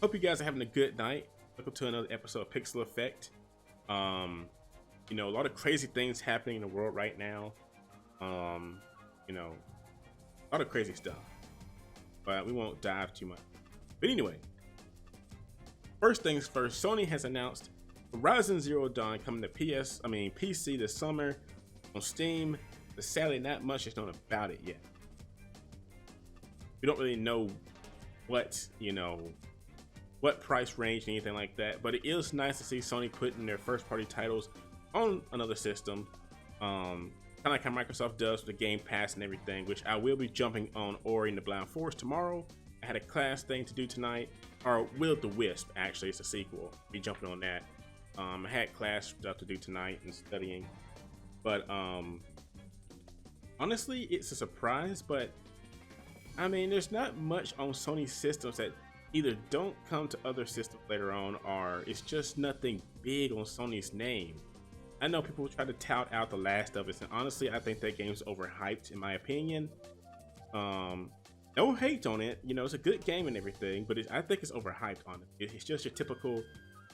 Hope you guys are having a good night. Welcome to another episode of Pixel Effect. A lot of crazy things happening in the world right now. A lot of crazy stuff. But we won't dive too much. But anyway, first things first, Sony has announced Horizon Zero Dawn coming to PC this summer on Steam. But sadly, not much is known about it yet. We don't really know what price range, anything like that, but it is nice to see Sony putting their first party titles on another system, kind of like how Microsoft does with the Game Pass and everything, which I will be jumping on Ori and the Blind Forest tomorrow. I had a class thing to do tonight, or Will the Wisp, actually, it's a sequel. Be jumping on that. I had class stuff to do tonight and studying, but honestly, it's a surprise, but I mean, there's not much on Sony systems that either don't come to other systems later on, or it's just nothing big on Sony's name. I know people try to tout out The Last of Us, and honestly, I think that game's overhyped in my opinion. No hate on it, it's a good game and everything, but I think it's overhyped on it. It's just your typical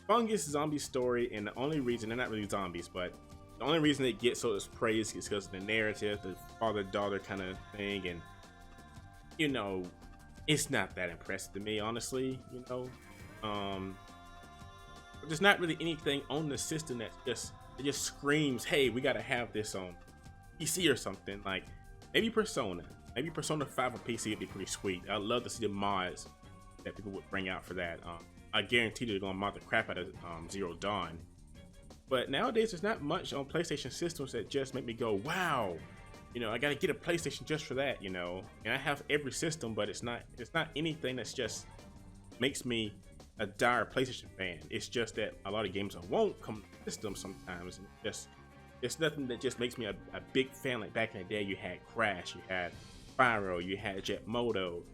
fungus zombie story, and the only reason, they're not really zombies, but the only reason it gets so much praise is because of the narrative, the father-daughter kind of thing, and it's not that impressive to me, honestly. There's not really anything on the system that just screams, hey, we gotta have this on PC or something. Like maybe Persona 5 on PC would be pretty sweet. I'd love to see the mods that people would bring out for that. I guarantee they're gonna mod the crap out of Zero Dawn. But nowadays there's not much on PlayStation systems that just make me go, wow, I gotta get a PlayStation just for that, and I have every system, but it's not anything that's just makes me a dire PlayStation fan. It's just that a lot of games I won't come to the system sometimes, and it's nothing that just makes me a big fan. Like back in the day, you had Crash, you had Spyro, you had Jet Moto,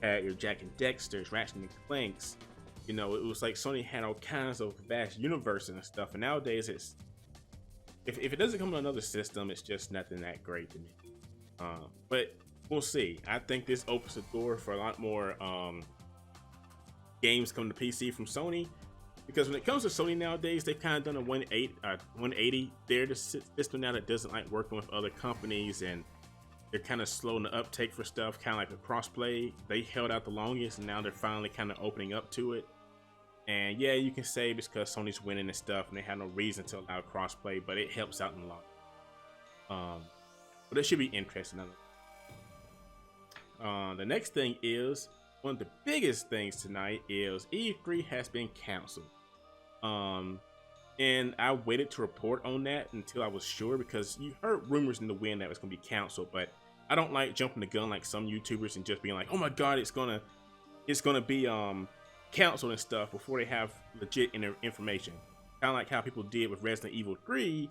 you had your Jack and Dexter's, Ratchet and Clanks. It was like Sony had all kinds of vast universes and stuff, and nowadays it's if it doesn't come to another system, it's just nothing that great to me. But we'll see. I think this opens the door for a lot more games coming to PC from Sony, because when it comes to Sony nowadays, they've kind of done a 180. They're the system now that doesn't like working with other companies, and they're kind of slow in the uptake for stuff, kind of like the crossplay. They held out the longest, and now they're finally kind of opening up to it. And yeah, you can say it's because Sony's winning and stuff, and they have no reason to allow crossplay, but it helps out in a lot. But it should be interesting. The next thing is, one of the biggest things tonight is E3 has been canceled. And I waited to report on that until I was sure, because you heard rumors in the wind that it was going to be canceled, but I don't like jumping the gun like some YouTubers and just being like, oh my god, it's gonna be canceled and stuff before they have legit information. Kind of like how people did with Resident Evil 3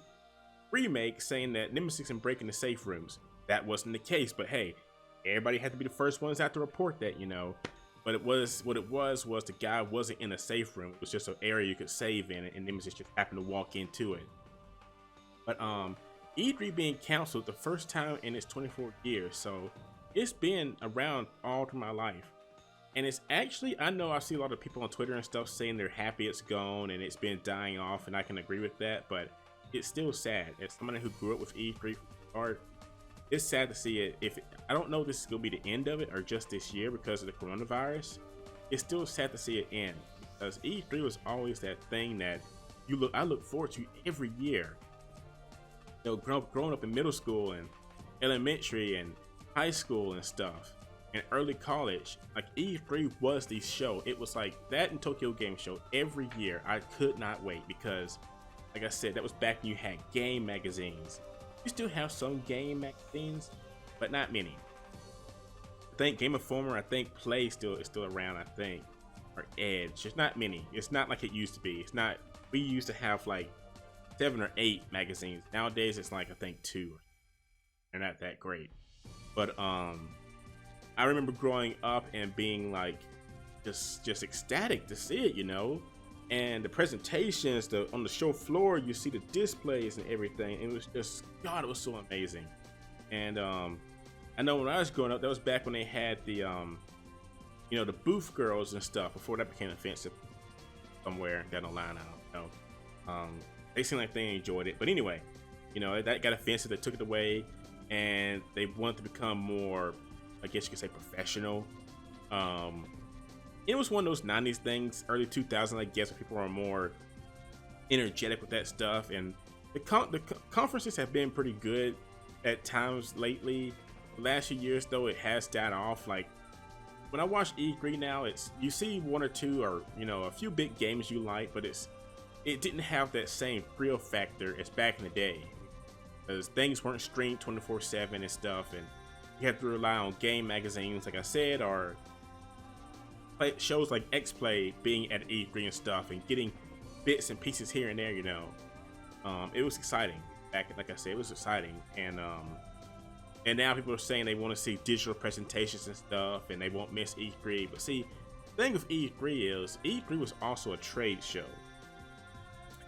remake, saying that Nemesis and breaking the safe rooms. That wasn't the case, but hey, everybody had to be the first ones out to report that, But what it was the guy wasn't in a safe room. It was just an area you could save in, and Nemesis just happened to walk into it. But E3 being canceled the first time in its 24 years, so it's been around all through my life. And it's actually, I know I see a lot of people on Twitter and stuff saying they're happy it's gone and it's been dying off, and I can agree with that, but it's still sad. As someone who grew up with E3 from the start, it's sad to see it. I don't know if this is going to be the end of it or just this year because of the coronavirus. It's still sad to see it end, because E3 was always that thing that I look forward to every year. Growing up in middle school and elementary and high school and stuff, and early college, like E3 was the show. It was like that and Tokyo Game Show every year. I could not wait, because like I said, that was back when you had game magazines. You still have some game magazines, but not many. I think Game Informer, I think Play is still around, I think, or Edge. There's not many. It's not like it used to be. It's not. We used to have like 7 or 8 magazines. Nowadays, it's like I think 2. They're not that great. But I remember growing up and being like just ecstatic to see it, and the presentations, on the show floor, you see the displays and everything. It was just, God, it was so amazing. And I know when I was growing up, that was back when they had the you know, the booth girls and stuff before that became offensive somewhere down the line. I don't know. They seem like they enjoyed it, but anyway, you know, that got offensive. They took it away, and they wanted to become more, I guess you could say, professional. It was one of those 90s things, early 2000s, I guess, where people are more energetic with that stuff. And the conferences have been pretty good at times lately. The last few years, though, it has died off. Like, when I watch E3 now, it's, you see one or two, or, you know, a few big games you like, but it didn't have that same thrill factor as back in the day, because things weren't streamed 24/7 and stuff, and you have to rely on game magazines, like I said, or shows like X-Play being at E3 and stuff, and getting bits and pieces here and there. You know, it was exciting back. Like I said, it was exciting, and now people are saying they want to see digital presentations and stuff, and they won't miss E3. But see, the thing with E3 is E3 was also a trade show,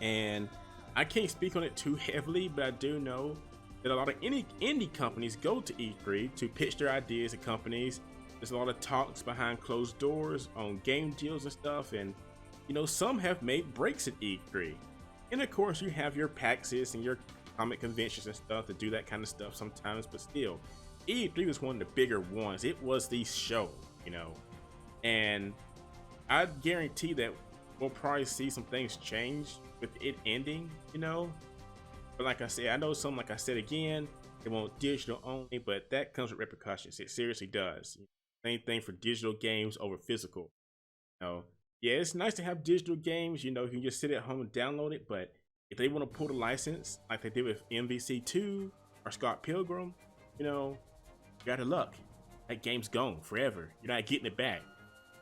and I can't speak on it too heavily, but I do know that a lot of indie companies go to E3 to pitch their ideas to companies. There's a lot of talks behind closed doors on game deals and stuff, and you know, some have made breaks at E3. And of course, you have your PAXs and your comic conventions and stuff to do that kind of stuff sometimes, but still, E3 was one of the bigger ones. It was the show, you know, and I guarantee that we'll probably see some things change with it ending, you know. But like I said, I know some, like I said again, they want digital only, but that comes with repercussions. It seriously does. Same thing for digital games over physical. You know, yeah, it's nice to have digital games, you know, you can just sit at home and download it, but if they want to pull the license like they did with MVC2 or Scott Pilgrim, you know, you're out of luck. That game's gone forever. You're not getting it back.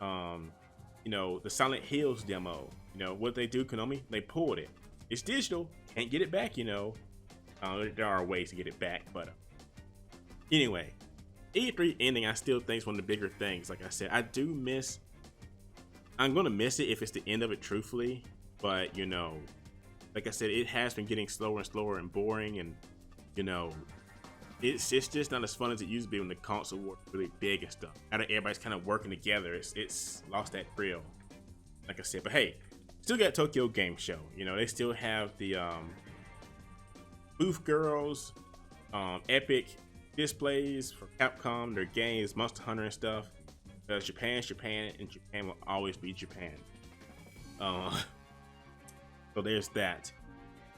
You know, the Silent Hills demo, you know, what they do, Konami, they pulled it. It's digital, can't get it back, you know. There are ways to get it back, but anyway, E3 ending, I still think is one of the bigger things. Like I said, I'm gonna miss it if it's the end of it, truthfully, but you know, like I said, it has been getting slower and slower and boring, and you know, it's just not as fun as it used to be when the console was really big and stuff. Now that everybody's kind of working together, it's lost that thrill, like I said. But hey, still got Tokyo Game Show. You know, they still have the booth girls, epic displays for Capcom, their games, Monster Hunter and stuff. Because Japan's Japan, and Japan will always be Japan. So there's that.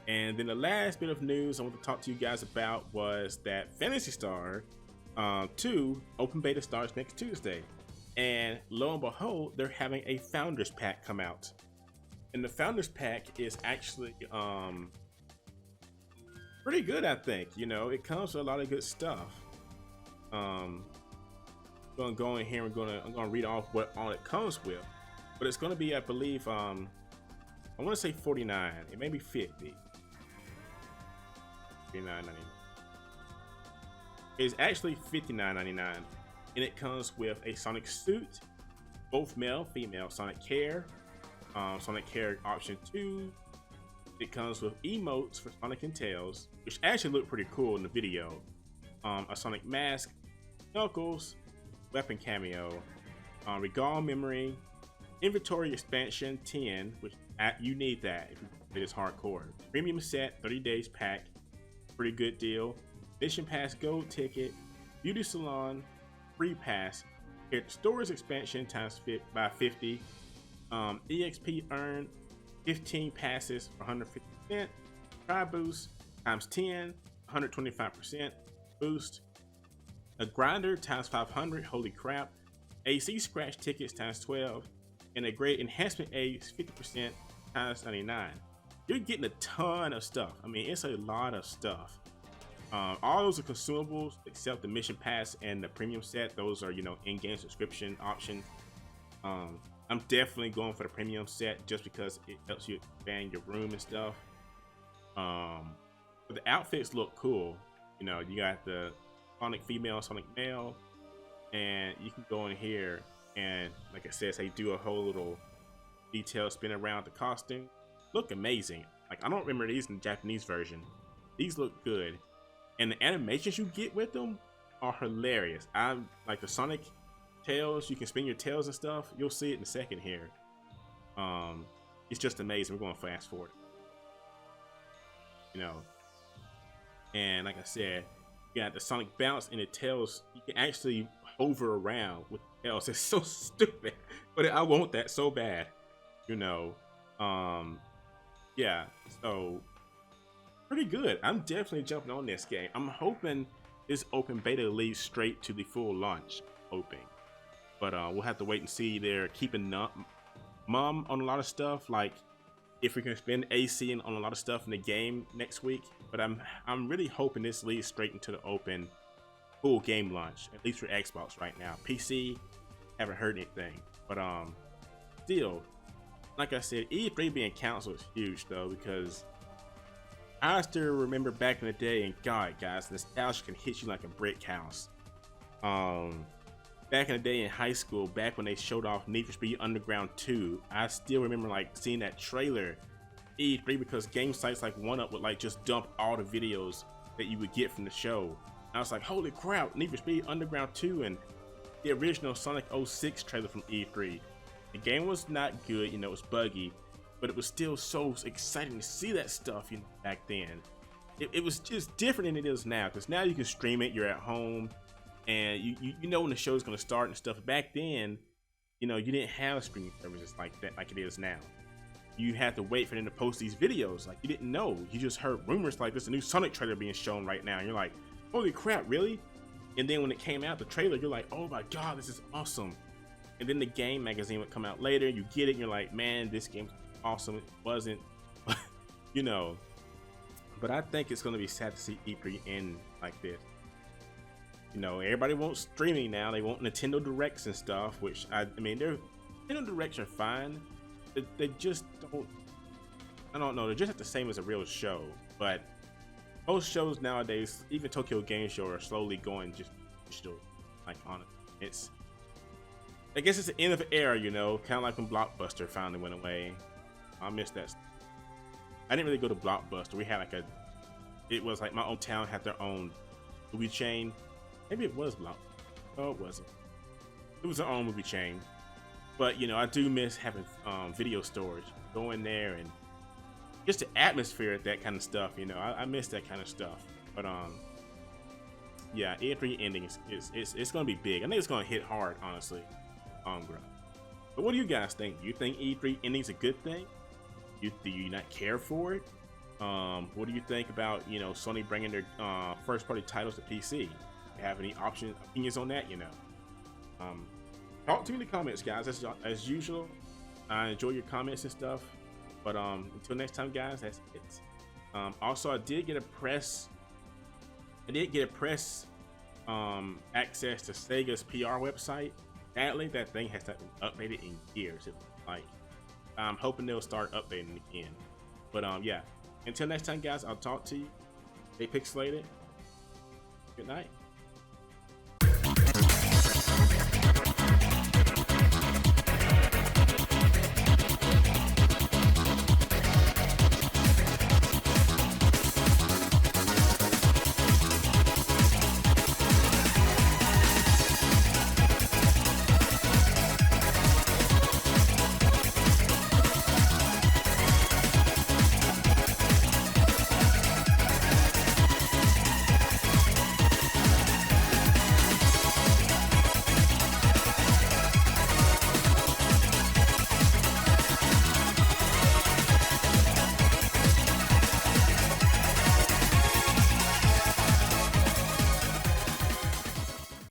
And then the last bit of news I want to talk to you guys about was that Phantasy Star 2 open beta starts next Tuesday. And lo and behold, they're having a Founders Pack come out. And the Founders Pack is actually pretty good, I think. You know, it comes with a lot of good stuff. I'm gonna go in here and I'm gonna read off what all it comes with. But it's gonna be, I believe, I want to say 49. It may be 50. 59.99. It's actually 59.99, and it comes with a Sonic suit, both male, female, Sonic Care, Sonic Care Option 2. It comes with emotes for Sonic and Tails, which actually look pretty cool in the video. A Sonic mask, Knuckles, weapon cameo, Regal memory, inventory expansion 10, which you need that if you play this hardcore. Premium set, 30 days pack, pretty good deal. Mission pass gold ticket, beauty salon, free pass, stores expansion times by 50, EXP earned, 15 passes for 150%, try boost times 10, 125% boost, a grinder times 500, holy crap, AC scratch tickets times 12, and a great enhancement aid 50% times 99. You're getting a ton of stuff. I mean, it's a lot of stuff. All those are consumables except the mission pass and the premium set. Those are, you know, in-game subscription options. I'm definitely going for the premium set just because it helps you expand your room and stuff. But the outfits look cool. You know, you got the Sonic female, Sonic male, and you can go in here and, like I said, they do a whole little detail spin around the costume. Look amazing. Like, I don't remember these in the Japanese version. These look good, and the animations you get with them are hilarious. I'm like the Sonic tails, you can spin your tails and stuff. You'll see it in a second here. It's just amazing. We're going to fast forward, you know. And like I said, you got the Sonic bounce and the tails. You can actually hover around with the tails. It's so stupid, but I want that so bad, you know. Yeah, so pretty good. I'm definitely jumping on this game. I'm hoping this open beta leads straight to the full launch. Hoping, but we'll have to wait and see. They're keeping mum on a lot of stuff, like if we can spend AC on a lot of stuff in the game next week. But I'm really hoping this leads straight into the open full game launch, at least for Xbox right now. PC, haven't heard anything, but still, like I said, E3 being canceled is huge though, because I still remember back in the day, and God, guys, nostalgia can hit you like a brick house. Back in the day in high school, back when they showed off Need for Speed Underground 2, I still remember like seeing that trailer E3, because game sites like 1UP would like just dump all the videos that you would get from the show. And I was like, holy crap, Need for Speed Underground 2 and the original Sonic 06 trailer from E3. The game was not good, you know, it was buggy, but it was still so exciting to see that stuff, you know, back then. It was just different than it is now, because now you can stream it, you're at home, and you know when the show's gonna start and stuff. Back then, you know, you didn't have streaming services like that, like it is now. You had to wait for them to post these videos. Like, you didn't know. You just heard rumors like there's a new Sonic trailer being shown right now. And you're like, holy crap, really? And then when it came out, the trailer, you're like, oh my God, this is awesome. And then the game magazine would come out later. You get it, and you're like, man, this game's awesome. It wasn't, you know. But I think it's gonna be sad to see E3 end like this. You know, everybody wants streaming now. They want Nintendo Directs and stuff, which I mean, Nintendo Directs are fine. They just don't. I don't know. They're just not the same as a real show. But most shows nowadays, even Tokyo Game Show, are slowly going just digital. Like, honestly, it's. I guess it's the end of an era, you know, kind of like when Blockbuster finally went away. I miss that. I didn't really go to Blockbuster. We had like it was like my own town had their own movie chain. Maybe it was Blockbuster. Oh, it wasn't. It was their own movie chain. But, you know, I do miss having video storage. Go in there and just the atmosphere of that kind of stuff, you know. I miss that kind of stuff. But, yeah, E3 ending it's going to be big. I think it's going to hit hard, honestly. But what do you guys think? Do you think E3 ending is a good thing? Do you not care for it? What do you think about, you know, Sony bringing their first party titles to PC? Do you have any opinions on that, you know? Talk to me in the comments, guys. As usual, I enjoy your comments and stuff. But until next time, guys, that's it. Also, I did get a press access to Sega's PR website. Sadly, that thing has not been updated in years. It looks like. I'm hoping they'll start updating it again. But yeah, until next time, guys, I'll talk to you. Stay pixelated. Good night.